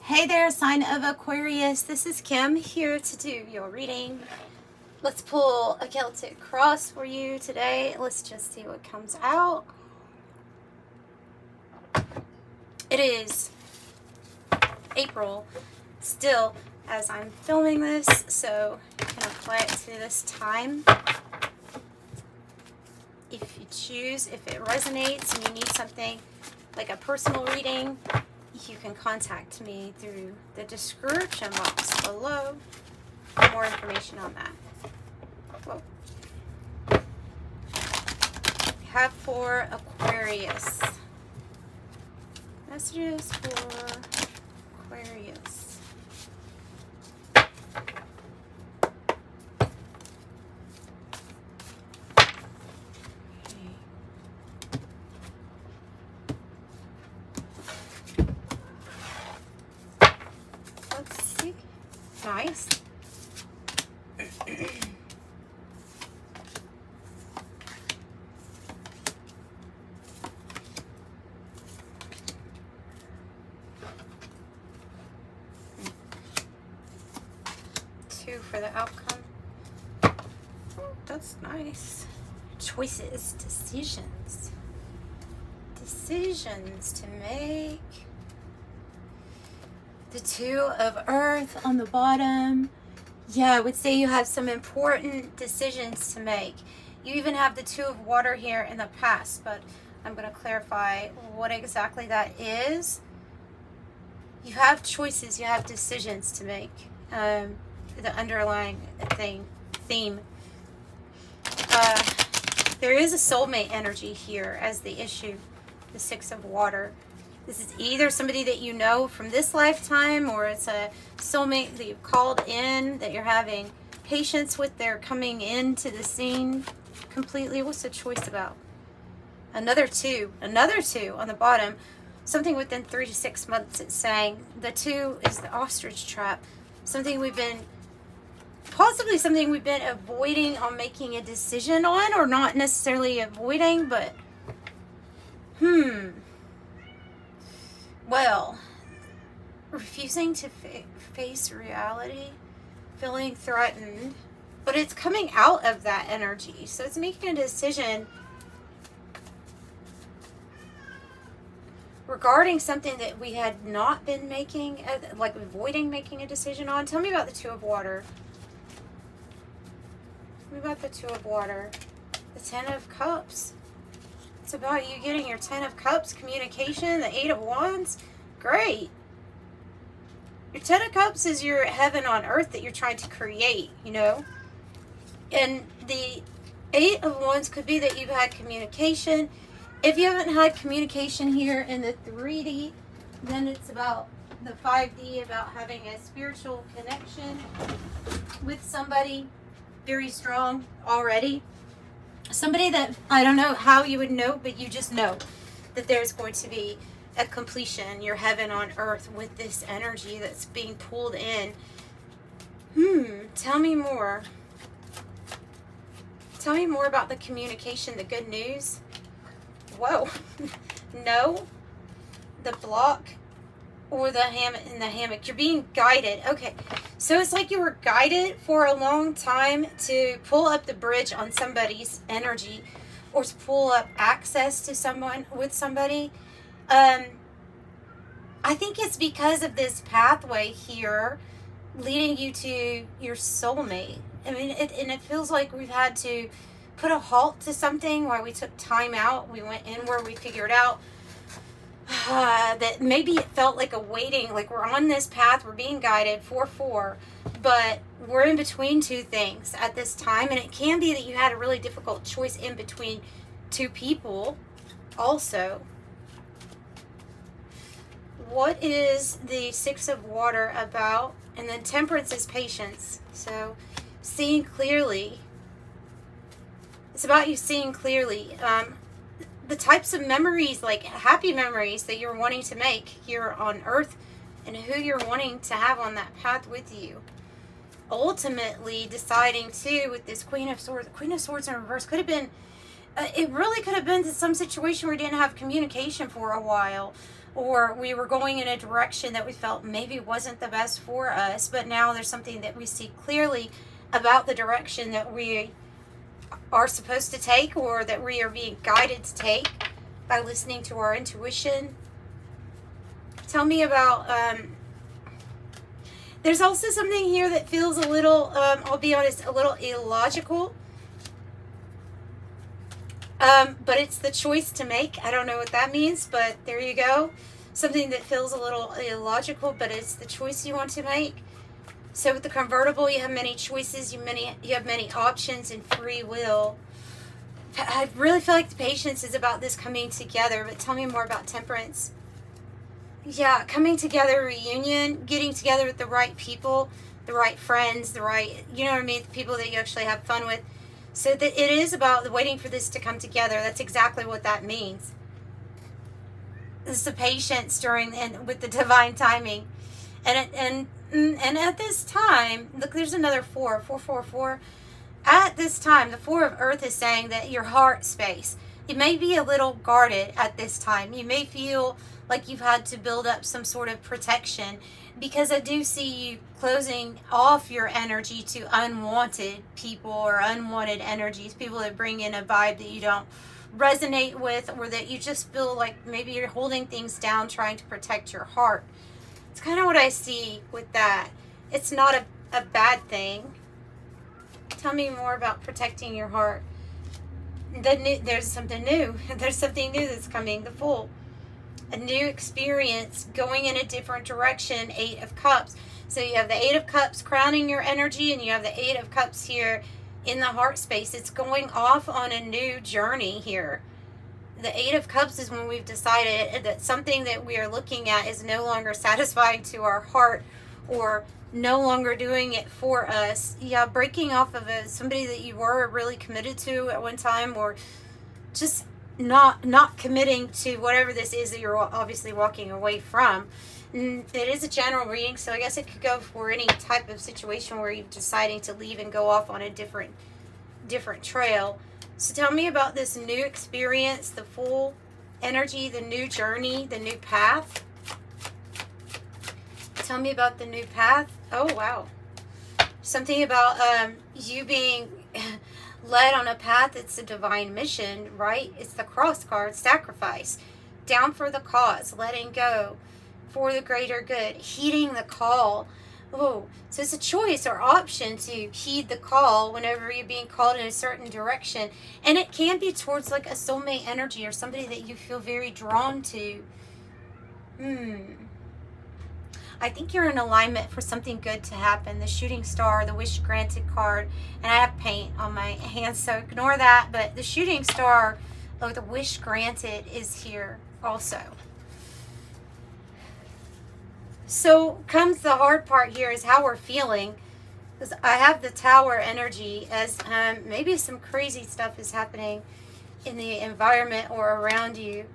Hey there, sign of Aquarius. This is Kim here to do your reading. Let's pull a Celtic Cross for you today. Let's just see what comes out. It is April still as I'm filming this, so I'm going to apply it to this time. If you choose, if it resonates and you need something like a personal reading, you can contact me through the description box below for more information on that. Whoa. Have for Aquarius. Messages for Aquarius. Let's see. Nice. For the outcome. Oh, that's nice. Choices, decisions to make. The Two of Earth on the bottom. Yeah, I would say you have some important decisions to make. You even have the Two of Water here in the past, but I'm going to clarify what exactly that is. You have choices, you have decisions to make. The underlying theme. There is a soulmate energy here as the issue, the Six of Water. This is either somebody that you know from this lifetime, or it's a soulmate that you've called in, that you're having patience with. They're coming into the scene completely. What's the choice about? Another two on the bottom. Something within 3 to 6 months, it's saying. The two is the ostrich trap. Possibly something we've been avoiding on making a decision on, or not necessarily avoiding, but well, refusing to face reality, feeling threatened, but it's coming out of that energy. So it's making a decision regarding something that we had not been making, like avoiding making a decision on. Tell me about the Two of Water. What about the Two of Water? The Ten of Cups. It's about you getting your Ten of Cups, communication, the Eight of Wands. Great. Your Ten of Cups is your heaven on earth that you're trying to create, you know? And the Eight of Wands could be that you've had communication. If you haven't had communication here in the 3D, then it's about the 5D, about having a spiritual connection with somebody. Very strong already. Somebody that, I don't know how you would know, but you just know that there's going to be a completion, your heaven on earth, with this energy that's being pulled in. Tell me more. Tell me more about the communication, the good news. Whoa. No. The block or the hammock. You're being guided. Okay. So it's like you were guided for a long time to pull up the bridge on somebody's energy, or to pull up access to someone with somebody. I think it's because of this pathway here leading you to your soulmate. I mean, it feels like we've had to put a halt to something while we took time out. We went inward, we figured out that maybe it felt like a waiting, like we're on this path, we're being guided 4-4, but we're in between two things at this time. And it can be that you had a really difficult choice in between two people also. What is the Six of Water about? And then Temperance is patience. So seeing clearly. It's about you seeing clearly. The types of memories, like happy memories that you're wanting to make here on earth, and who you're wanting to have on that path with you. Ultimately deciding too, with this Queen of Swords in reverse, could have been it really could have been some situation where you didn't have communication for a while. or we were going in a direction that we felt maybe wasn't the best for us, but now there's something that we see clearly about the direction that we are supposed to take, or that we are being guided to take by listening to our intuition. Tell me about, there's also something here that feels a little, I'll be honest, a little illogical. But it's the choice to make. I don't know what that means, but there you go. Something that feels a little illogical, but it's the choice you want to make. So with the convertible, you have many choices, you have many options and free will. I really feel like the patience is about this coming together, but tell me more about temperance. Yeah, coming together, reunion, getting together with the right people, the right friends, the right, you know what I mean, the people that you actually have fun with. So that it is about waiting for this to come together. That's exactly what that means. It's the patience during and with the divine timing. And at this time, look, there's another 4. At this time, the 4 of Earth is saying that your heart space, it may be a little guarded at this time. You may feel like you've had to build up some sort of protection, because I do see you closing off your energy to unwanted people or unwanted energies, people that bring in a vibe that you don't resonate with, or that you just feel like maybe you're holding things down trying to protect your heart. It's kind of what I see with that. It's not a bad thing. Tell me more about protecting your heart. There's something new. There's something new that's coming. The Fool. A new experience, going in a different direction. 8 of Cups. So you have the 8 of Cups crowning your energy, and you have the 8 of Cups here in the heart space. It's going off on a new journey here. The 8 of Cups is when we've decided that something that we are looking at is no longer satisfying to our heart, or no longer doing it for us. Yeah, breaking off of somebody that you were really committed to at one time, or just not committing to whatever this is that you're obviously walking away from. It is a general reading, so I guess it could go for any type of situation where you're deciding to leave and go off on a different trail. So tell me about this new experience, the Fool energy, the new journey, the new path. Tell me about the new path. Oh, wow. Something about you being led on a path. It's a divine mission, right? It's the Cross card, sacrifice, down for the cause, letting go for the greater good, heeding the call. Oh, so it's a choice or option to heed the call whenever you're being called in a certain direction. And it can be towards like a soulmate energy, or somebody that you feel very drawn to. I think you're in alignment for something good to happen. The Shooting Star, the Wish Granted card, and I have paint on my hands, so ignore that. But the Shooting Star, oh, the Wish Granted is here also. So comes the hard part here, is how we're feeling. Because I have the Tower energy as maybe some crazy stuff is happening in the environment or around you.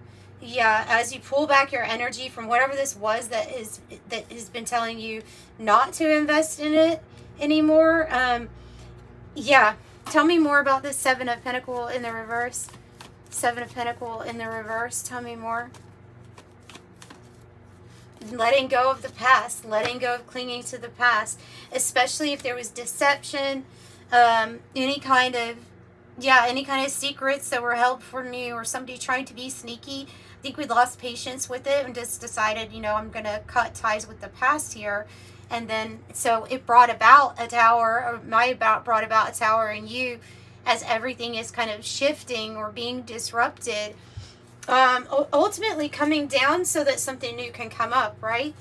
Yeah, as you pull back your energy from whatever this was that has been telling you not to invest in it anymore. Yeah, tell me more about this 7 of Pentacles in the reverse. 7 of Pentacles in the reverse. Tell me more. Letting go of the past, letting go of clinging to the past, especially if there was deception, any kind of secrets that were held from you, or somebody trying to be sneaky. I think we lost patience with it and just decided, I'm going to cut ties with the past here. And then, so it brought about a tower, or brought about a tower in you, as everything is kind of shifting or being disrupted. Ultimately coming down so that something new can come up, right?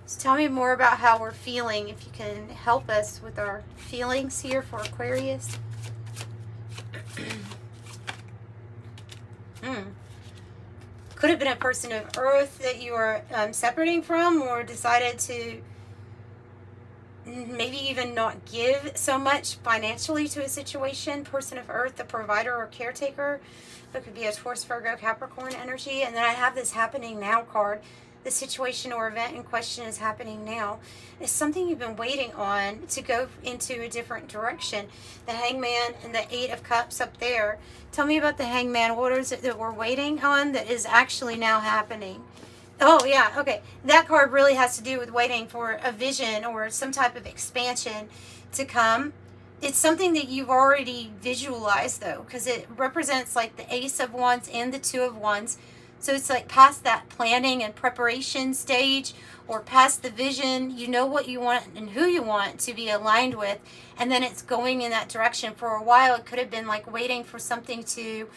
So tell me more about how we're feeling, if you can help us with our feelings here for Aquarius. Could have been a person of Earth that you are separating from, or decided to maybe even not give so much financially to a situation. Person of Earth, the provider or caretaker. It could be a Taurus, Virgo, Capricorn energy. And then I have this happening now card. The situation or event in question is happening now. It's something you've been waiting on to go into a different direction. The Hangman and the 8 of Cups up there. Tell me about the Hangman. What is it that we're waiting on that is actually now happening? Oh, yeah, okay. That card really has to do with waiting for a vision or some type of expansion to come. It's something that you've already visualized, though, because it represents like the Ace of Wands and the Two of Wands. So it's like past that planning and preparation stage, or past the vision. You know what you want and who you want to be aligned with, and then it's going in that direction. For a while, it could have been like waiting for something to...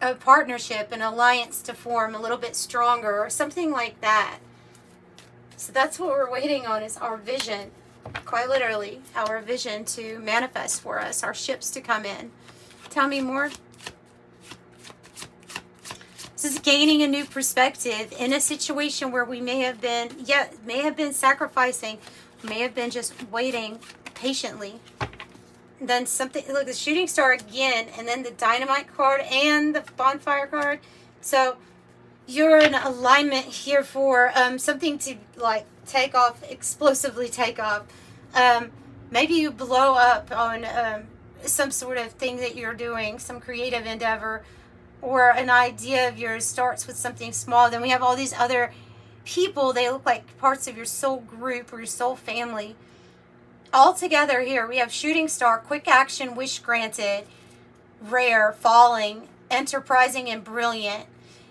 a partnership, an alliance to form a little bit stronger or something like that. So that's what we're waiting on, is our vision, quite literally, our vision to manifest for us, our ships to come in. Tell me more. This is gaining a new perspective in a situation where we may have been sacrificing, may have been just waiting patiently. Then something, look, the shooting star again, and then the dynamite card and the bonfire card. So you're in alignment here for something to like take off, explosively take off. Maybe you blow up on some sort of thing that you're doing, some creative endeavor, or an idea of yours starts with something small. Then we have all these other people. They look like parts of your soul group or your soul family. All together here, we have shooting star, quick action, wish granted, rare, falling, enterprising and brilliant,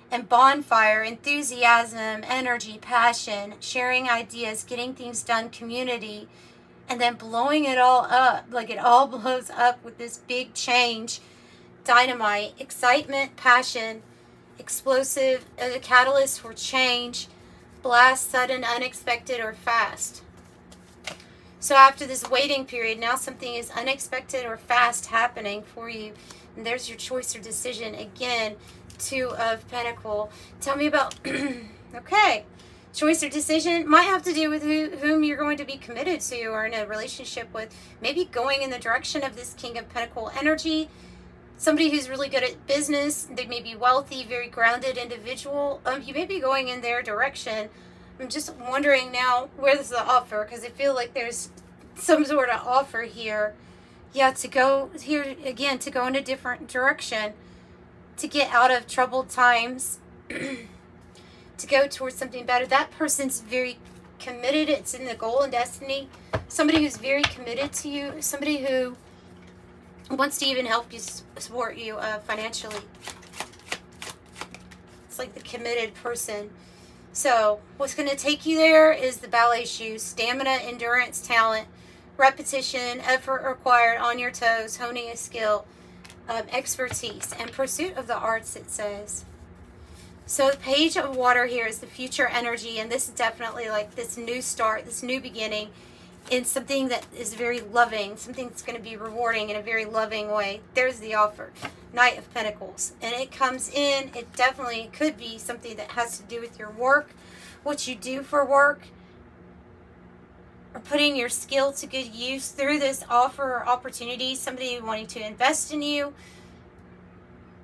and bonfire, enthusiasm, energy, passion, sharing ideas, getting things done, community, and then blowing it all up, like it all blows up with this big change. Dynamite, excitement, passion, explosive, a catalyst for change, blast, sudden, unexpected, or fast. So after this waiting period, now something is unexpected or fast happening for you. And there's your choice or decision. Again, Two of Pentacles. Tell me about, okay, choice or decision might have to do with whom you're going to be committed to or in a relationship with. Maybe going in the direction of this King of Pentacles energy. Somebody who's really good at business. They may be wealthy, very grounded individual. You may be going in their direction. I'm just wondering now, where's the offer? Because I feel like there's some sort of offer here. Yeah, to go here again, to go in a different direction, to get out of troubled times, to go towards something better. That person's very committed. It's in the goal and destiny. Somebody who's very committed to you. Somebody who wants to even help you, support you financially. It's like the committed person. So what's going to take you there is the ballet shoes, stamina, endurance, talent, repetition, effort required, on your toes, honing a skill, expertise, and pursuit of the arts, it says. So the Page of Water here is the future energy, and this is definitely like this new start, this new beginning in something that is very loving, something that's going to be rewarding in a very loving way. There's the offer. Knight of Pentacles. And it comes in, it definitely could be something that has to do with your work, what you do for work, or putting your skill to good use through this offer or opportunity, somebody wanting to invest in you.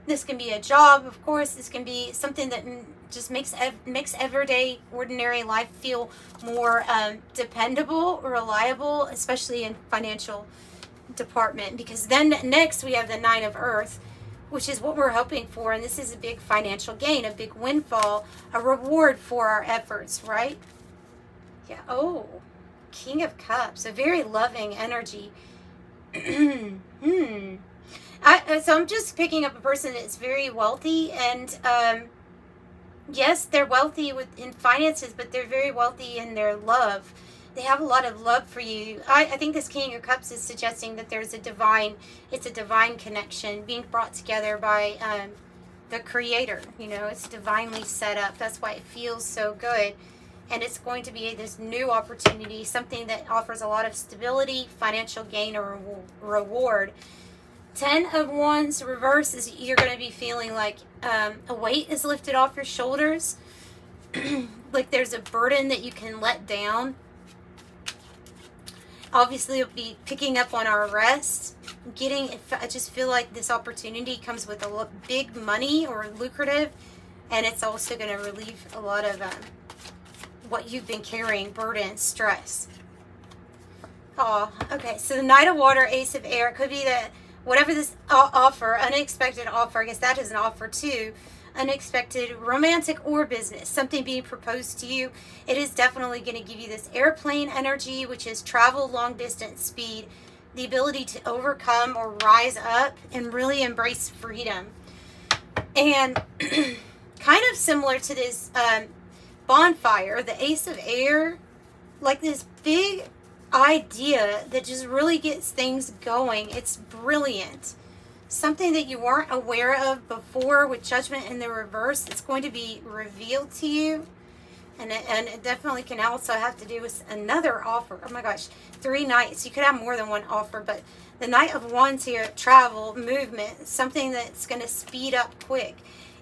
This can be a job, of course. This can be something that just makes everyday, ordinary life feel more dependable, reliable, especially in financial department. Because then next we have the Nine of Earth, which is what we're hoping for. And this is a big financial gain, a big windfall, a reward for our efforts, right? Yeah. Oh, King of Cups, a very loving energy. So I'm just picking up a person that's very wealthy, and yes, they're wealthy in finances, but they're very wealthy in their love. They have a lot of love for you. I think this King of Cups is suggesting that there's a divine connection being brought together by the Creator. You know, it's divinely set up. That's why it feels so good. And it's going to be this new opportunity, something that offers a lot of stability, financial gain, or reward. 10 of Wands reverse is you're going to be feeling like a weight is lifted off your shoulders. Like there's a burden that you can let down. Obviously, it'll be picking up on our rest. I just feel like this opportunity comes with a big money or lucrative, and it's also going to relieve a lot of what you've been carrying, burden, stress. Oh, okay. So the Knight of Water, Ace of Air, it could be that whatever this offer, unexpected offer, I guess that is an offer too. unexpected, romantic or business, something being proposed to you. It is definitely going to give you this airplane energy, which is travel long distance speed, the ability to overcome or rise up and really embrace freedom. And kind of similar to this bonfire, the Ace of Air, like this big idea that just really gets things going. It's brilliant. Something that you weren't aware of before with Judgment in the reverse, it's going to be revealed to you. And it definitely can also have to do with another offer. Oh my gosh, 3 nights. You could have more than one offer, but the Knight of Wands here, travel, movement, something that's going to speed up quick.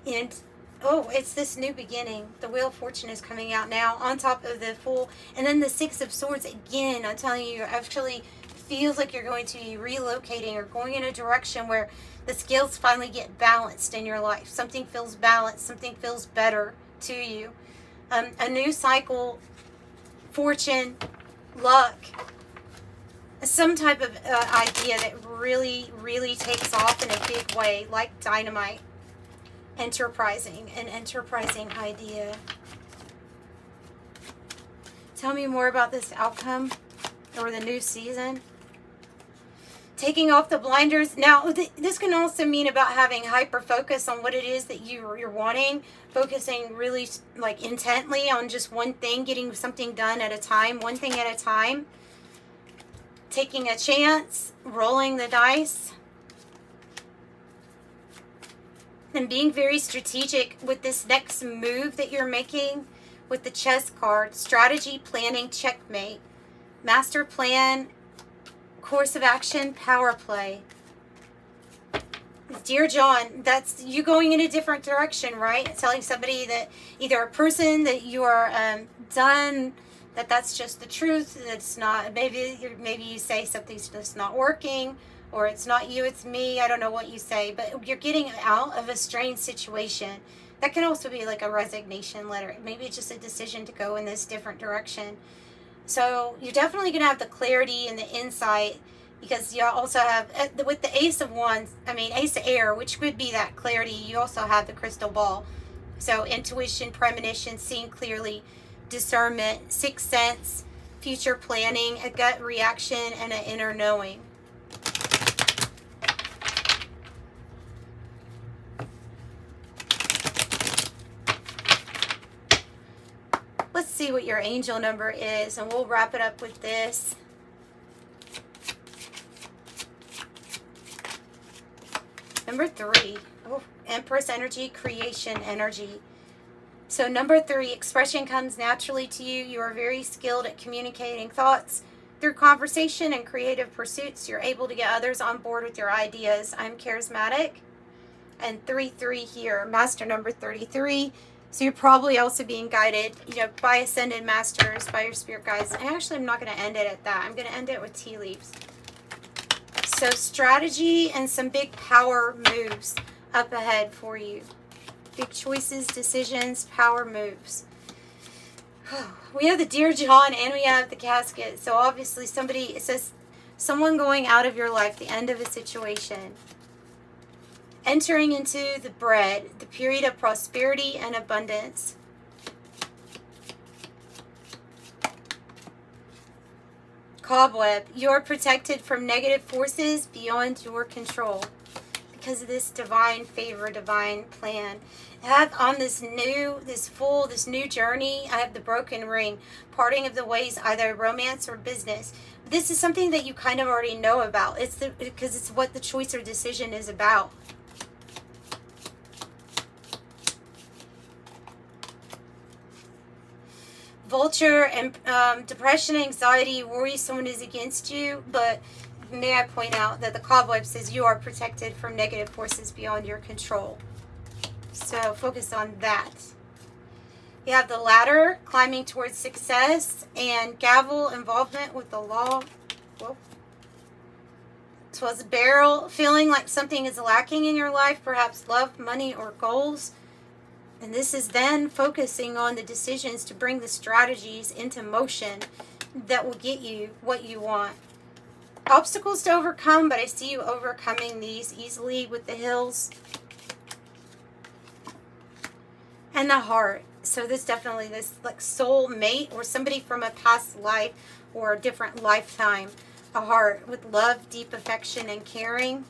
And oh, it's this new beginning. The Wheel of Fortune is coming out now on top of the Fool. And then the Six of Swords again. I'm telling you, actually feels like you're going to be relocating or going in a direction where the scales finally get balanced in your life. Something feels balanced. Something feels better to you. A new cycle, fortune, luck, some type of idea that really, really takes off in a big way, like dynamite. Enterprising, an enterprising idea. Tell me more about this outcome or the new season. Taking off the blinders. Now, this can also mean about having hyper focus on what it is that you're wanting. Focusing really like intently on just one thing, getting something done at a time, one thing at a time. Taking a chance, rolling the dice. And being very strategic with this next move that you're making with the chess card. Strategy, planning, checkmate. Master plan, course of action, power play. Dear John, that's you going in a different direction, right? Telling somebody that either a person that you are done, that's just the truth. That's not, maybe you say something's just not working, or it's not you, it's me. I don't know what you say, but you're getting out of a strained situation. That can also be like a resignation letter. Maybe it's just a decision to go in this different direction. So you're definitely going to have the clarity and the insight, because you also have, with the Ace of Wands, Ace of Air, which would be that clarity, you also have the crystal ball. So intuition, premonition, seeing clearly, discernment, sixth sense, future planning, a gut reaction, and an inner knowing. Let's see what your angel number is, and we'll wrap it up with this. Number 3. Oh, Empress energy, creation energy. So number 3, expression comes naturally to you. You are very skilled at communicating thoughts through conversation and creative pursuits. You're able to get others on board with your ideas. I'm charismatic. And 3-3 here, master number 33. So you're probably also being guided, by ascended masters, by your spirit guides. And actually, I'm not going to end it at that. I'm going to end it with tea leaves. So strategy and some big power moves up ahead for you. Big choices, decisions, power moves. We have the Dear John and we have the casket. So obviously it says someone going out of your life, the end of a situation. Entering into the bread, the period of prosperity and abundance. Cobweb, you are protected from negative forces beyond your control because of this divine favor, divine plan. I have on this new journey, I have the broken ring, parting of the ways, either romance or business. This is something that you kind of already know about. Because it's what the choice or decision is about. Vulture and depression, anxiety, worry, someone is against you, but may I point out that the cobweb says you are protected from negative forces beyond your control. So focus on that. You have the ladder, climbing towards success, and gavel, involvement with the law. Whoa. So it's a barrel, feeling like something is lacking in your life, perhaps love, money, or goals. And this is then focusing on the decisions to bring the strategies into motion that will get you what you want. Obstacles to overcome, but I see you overcoming these easily with the hills. And the heart. So this definitely, this like soul mate or somebody from a past life or a different lifetime. A heart with love, deep affection, and caring.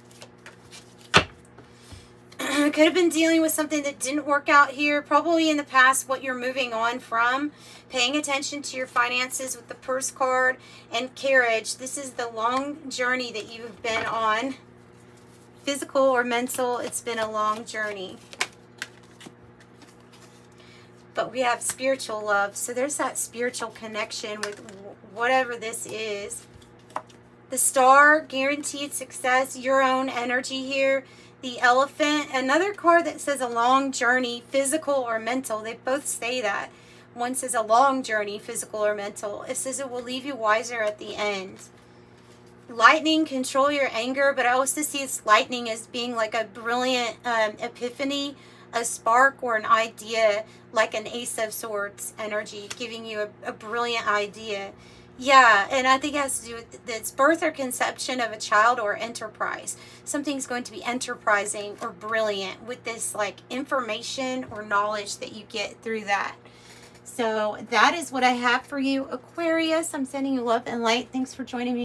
Could have been dealing with something that didn't work out here. Probably in the past, what you're moving on from. Paying attention to your finances with the purse card and carriage. This is the long journey that you've been on. Physical or mental, it's been a long journey. But we have spiritual love. So there's that spiritual connection with whatever this is. The star, guaranteed success, your own energy here. The elephant, another card that says a long journey, physical or mental. They both say that. One says a long journey, physical or mental. It says it will leave you wiser at the end. Lightning, control your anger, but I also see it's lightning as being like a brilliant epiphany, a spark or an idea, like an Ace of Swords energy, giving you a brilliant idea. Yeah, and I think it has to do with its birth or conception of a child or enterprise. Something's going to be enterprising or brilliant with this like information or knowledge that you get through that. So that is what I have for you, Aquarius. I'm sending you love and light. Thanks for joining me.